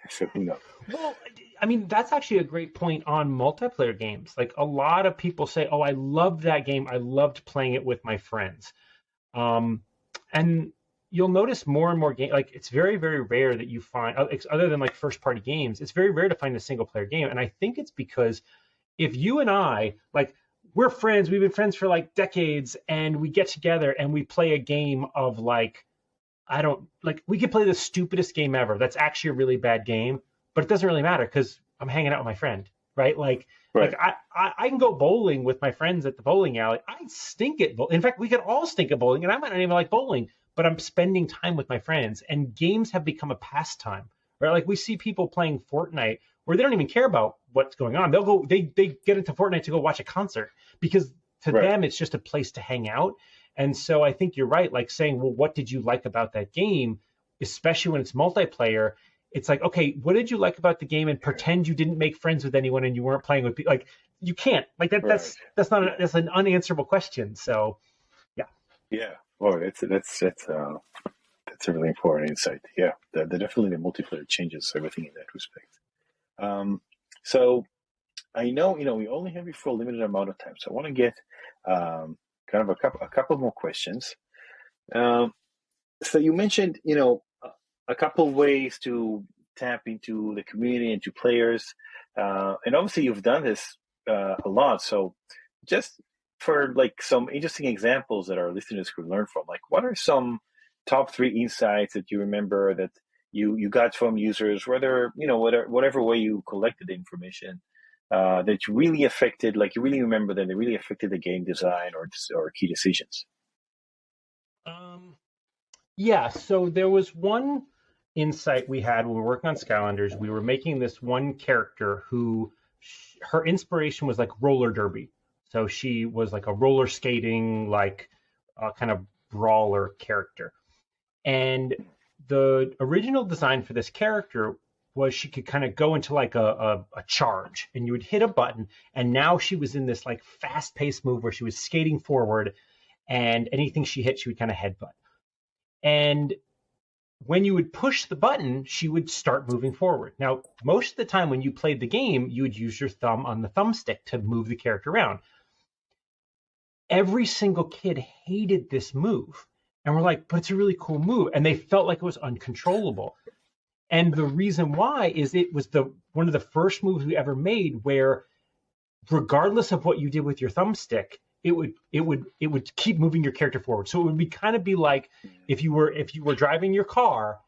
So who knows? Well, I mean, that's actually a great point on multiplayer games. Like, a lot of people say, oh, I loved that game. I loved playing it with my friends. And you'll notice more and more games, like, it's very, very rare that you find, other than like first party games, it's very rare to find a single player game. And I think it's because if you and I, like, we're friends, we've been friends for like decades, and we get together and we play a game of like, we could play the stupidest game ever. That's actually a really bad game, but it doesn't really matter because I'm hanging out with my friend, right? Like I can go bowling with my friends at the bowling alley. I stink at bowling. In fact, we could all stink at bowling, and I might not even like bowling, but I'm spending time with my friends, and games have become a pastime, right? Like, we see people playing Fortnite where they don't even care about what's going on. They get into Fortnite to go watch a concert because to them it's just a place to hang out. And so I think you're right, like saying, well, what did you like about that game? Especially when it's multiplayer, it's like, okay, what did you like about the game? And pretend you didn't make friends with anyone and you weren't playing with people. Like, you can't. Like, that's an unanswerable question. So, yeah. Yeah. Well, that's a really important insight. Yeah, definitely the multiplayer changes everything in that respect. So I know, we only have you for a limited amount of time, so I want to get kind of a couple more questions. So you mentioned, a couple of ways to tap into the community and to players, and obviously you've done this a lot. So just for like some interesting examples that our listeners could learn from, like, what are some top 3 insights that you remember that you got from users, whether, whatever way you collected the information, that really affected, like, you really remember that they really affected the game design or key decisions? Yeah, so there was one insight we had when we were working on Skylanders. We were making this one character who, her inspiration was like roller derby. So she was like a roller skating, like kind of brawler character. And the original design for this character was she could kind of go into like a charge, and you would hit a button, and now she was in this like fast-paced move where she was skating forward, and anything she hit, she would kind of headbutt. And when you would push the button, she would start moving forward. Now, most of the time when you played the game, you would use your thumb on the thumbstick to move the character around. Every single kid hated this move. And we're like, but it's a really cool move. And they felt like it was uncontrollable. And the reason why is it was one of the first moves we ever made where, regardless of what you did with your thumbstick, it would keep moving your character forward. So it would be like if you were driving your car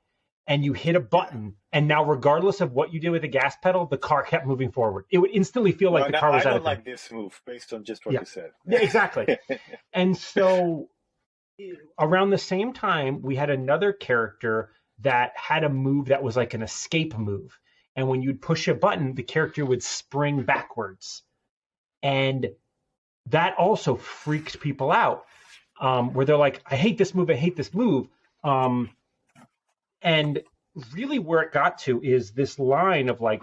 and you hit a button, and now regardless of what you did with the gas pedal, the car kept moving forward. It would instantly feel like the car was out. I don't like this move based on just what you said. Yeah, exactly. And so around the same time, we had another character that had a move that was like an escape move. And when you'd push a button, the character would spring backwards. And that also freaked people out. where they're like, I hate this move, I hate this move. And really where it got to is this line of like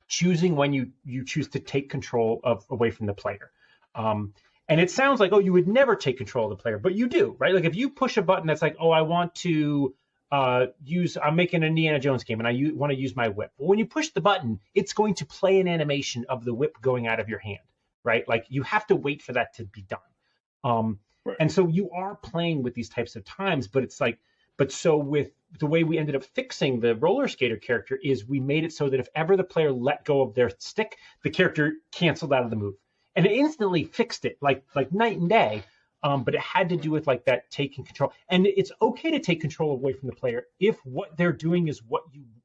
choosing when you choose to take control away from the player. And it sounds like, oh, you would never take control of the player, but you do, right? Like if you push a button that's like, oh, I want to I'm making an Indiana Jones game and I want to use my whip. Well, when you push the button, it's going to play an animation of the whip going out of your hand, right? Like you have to wait for that to be done. Right. And so you are playing with these types of times, but it's like, but so with the way we ended up fixing the roller skater character is we made it so that if ever the player let go of their stick, the character canceled out of the move. And it instantly fixed it like night and day. But it had to do with like that taking control. And it's okay to take control away from the player if what they're doing is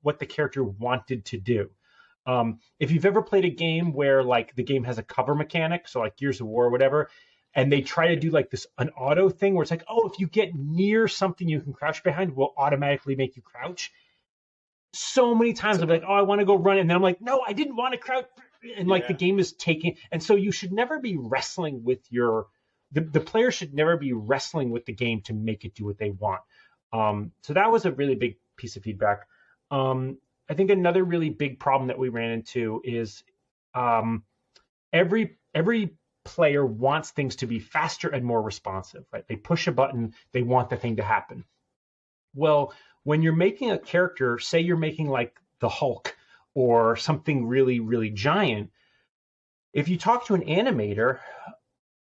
what the character wanted to do. If you've ever played a game where like the game has a cover mechanic, so like Gears of War or whatever, and they try to do like an auto thing where it's like, oh, if you get near something you can crouch behind, we'll automatically make you crouch. So many times I'm like, oh, I want to go run. And then I'm like, no, I didn't want to crouch. And like the game is taking. And so you should never be wrestling with the player should never be wrestling with the game to make it do what they want. So that was a really big piece of feedback. I think another really big problem that we ran into is every player wants things to be faster and more responsive, right? They push a button, they want the thing to happen. Well, when you're making a character, say you're making like the Hulk or something really, really giant, if you talk to an animator,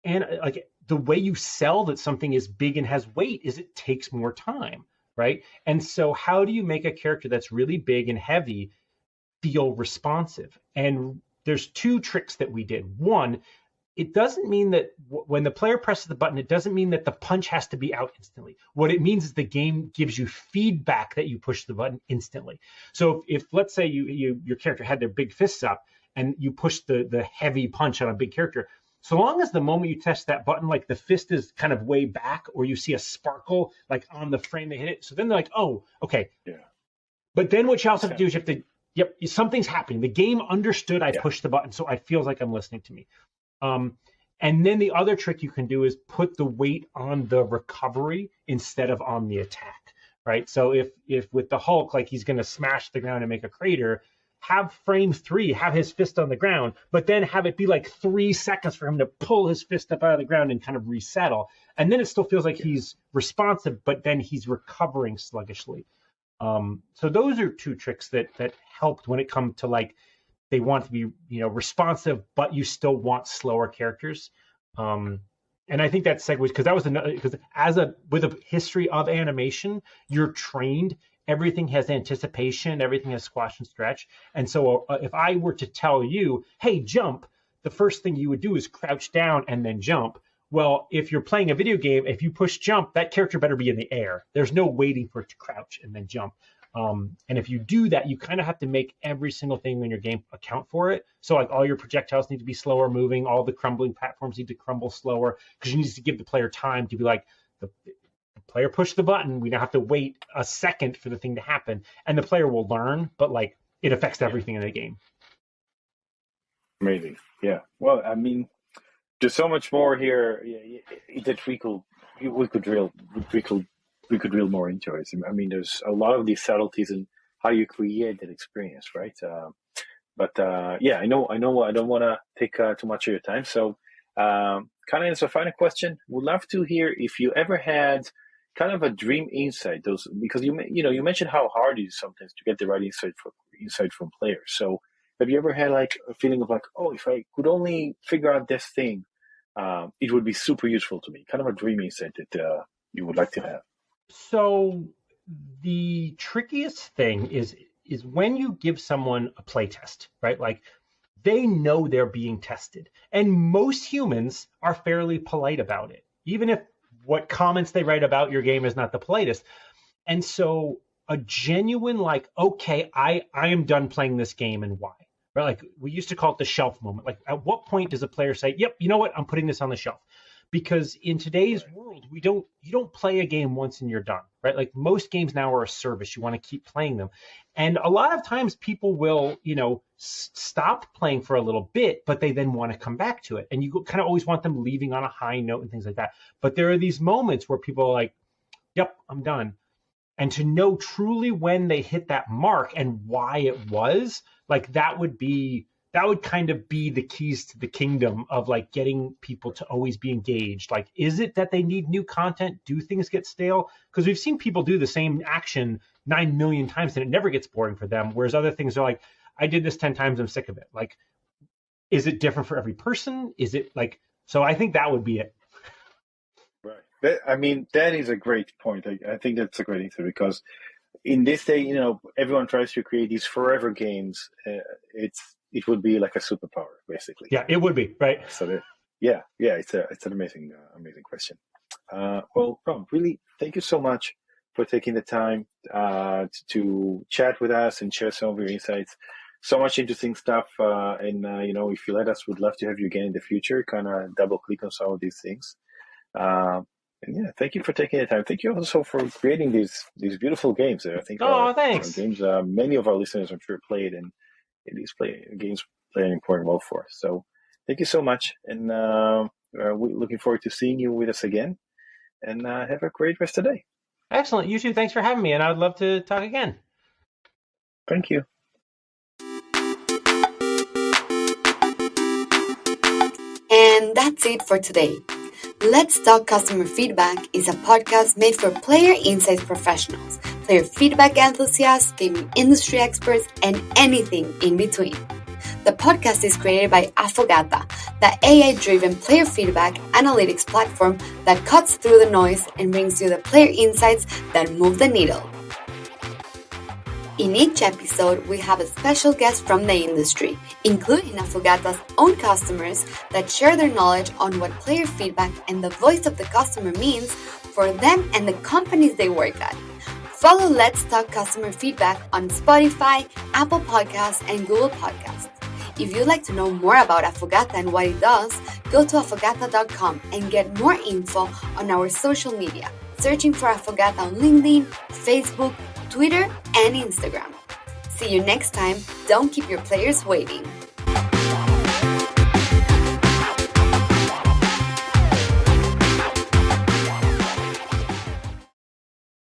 and like the way you sell that something is big and has weight is it takes more time, right? And so how do you make a character that's really big and heavy feel responsive? And there's two tricks that we did. One, it doesn't mean that when the player presses the button, it doesn't mean that the punch has to be out instantly. What it means is the game gives you feedback that you push the button instantly. So if let's say your character had their big fists up and you push the heavy punch on a big character, so long as the moment you test that button, like the fist is kind of way back or you see a sparkle like on the frame they hit it. So then they're like, oh, okay. Yeah. But then what you also have to do is you have to, yep, something's happening. The game understood I pushed the button, so it feels like I'm listening to me. And then the other trick you can do is put the weight on the recovery instead of on the attack, right? So if with the Hulk, like he's going to smash the ground and make a crater, have frame 3, have his fist on the ground, but then have it be like 3 seconds for him to pull his fist up out of the ground and kind of resettle. And then it still feels like he's responsive, but then he's recovering sluggishly. So those are two tricks that helped when it comes to like, they want to be, responsive, but you still want slower characters. And I think that segues because that was another, because with a history of animation, you're trained. Everything has anticipation. Everything has squash and stretch. And so if I were to tell you, hey, jump, the first thing you would do is crouch down and then jump. Well, if you're playing a video game, if you push jump, that character better be in the air. There's no waiting for it to crouch and then jump. And if you do that, you kind of have to make every single thing in your game account for it. So like all your projectiles need to be slower moving. All the crumbling platforms need to crumble slower because you need to give the player time to be like, the player pushed the button. We don't have to wait a second for the thing to happen. And the player will learn, but like it affects everything in the game. Amazing. Yeah. Well, I mean, there's so much more here that we could drill more into it. I mean, there's a lot of these subtleties in how you create that experience, right? But I know I don't want to take too much of your time. So kind of as a final question, would love to hear if you ever had kind of a dream insight, because you mentioned how hard it is sometimes to get the right insight from players. So have you ever had like a feeling of like, oh, if I could only figure out this thing, it would be super useful to me, kind of a dream insight that you would like to have? So the trickiest thing is when you give someone a play test, right? Like they know they're being tested, and most humans are fairly polite about it, even if what comments they write about your game is not the politest. And so a genuine like, okay, I am done playing this game and why? Right? Like we used to call it the shelf moment. Like at what point does a player say, yep, you know what? I'm putting this on the shelf. because in today's world, you don't play a game once and you're done, right? Like most games now are a service. You want to keep playing them. And a lot of times people will, stop playing for a little bit, but they then want to come back to it. And you kind of always want them leaving on a high note and things like that. But there are these moments where people are like, yep, I'm done. And to know truly when they hit that mark and why it was, like that would kind of be the keys to the kingdom of like getting people to always be engaged. Like, is it that they need new content? Do things get stale? Because we've seen people do the same action 9 million times and it never gets boring for them. Whereas other things are like, I did this 10 times, I'm sick of it. Like, is it different for every person? Is it like, so I think that would be it. Right. That is a great point. I think that's a great answer because in this day, everyone tries to create these forever games. It would be like a superpower, basically. Yeah, it would be, right? So, it's an amazing question. Well, Rob, really, thank you so much for taking the time to chat with us and share some of your insights. So much interesting stuff, and if you let us, we'd love to have you again in the future. Kind of double click on some of these things. And yeah, thank you for taking the time. Thank you also for creating these beautiful games. I think thanks. Games many of our listeners, I'm sure, played, and these games play an important role for us. So thank you so much, and we're looking forward to seeing you with us again. And have a great rest of the day. Excellent. You too. Thanks for having me, and I would love to talk again. Thank you. And that's it for today. Let's Talk Customer Feedback is a podcast made for player insights professionals, player feedback enthusiasts, gaming industry experts, and anything in between. The podcast is created by Affogata, the AI-driven player feedback analytics platform that cuts through the noise and brings you the player insights that move the needle. In each episode, we have a special guest from the industry, including Affogata's own customers that share their knowledge on what player feedback and the voice of the customer means for them and the companies they work at. Follow Let's Talk Customer Feedback on Spotify, Apple Podcasts, and Google Podcasts. If you'd like to know more about Affogata and what it does, go to affogata.com and get more info on our social media, searching for Affogata on LinkedIn, Facebook, Twitter, and Instagram. See you next time. Don't keep your players waiting.